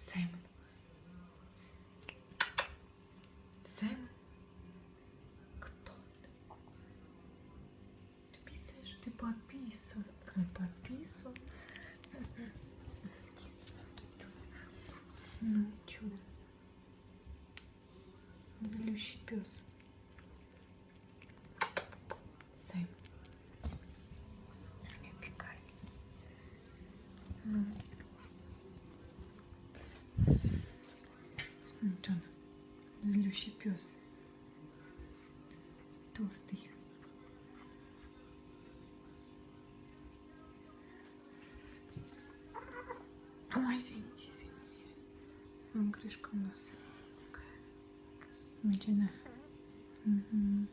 Саймон. Саймон? Кто ты? Ты писаешь? Ты пописал. Ой, пописал. Ну и чудо. Злющий пес. Саймон. Не убегай. Ну. Вот он. Злющий пес. Толстый. Ой, извините, извините. Вон крышка у нас такая. Медленно. Угу.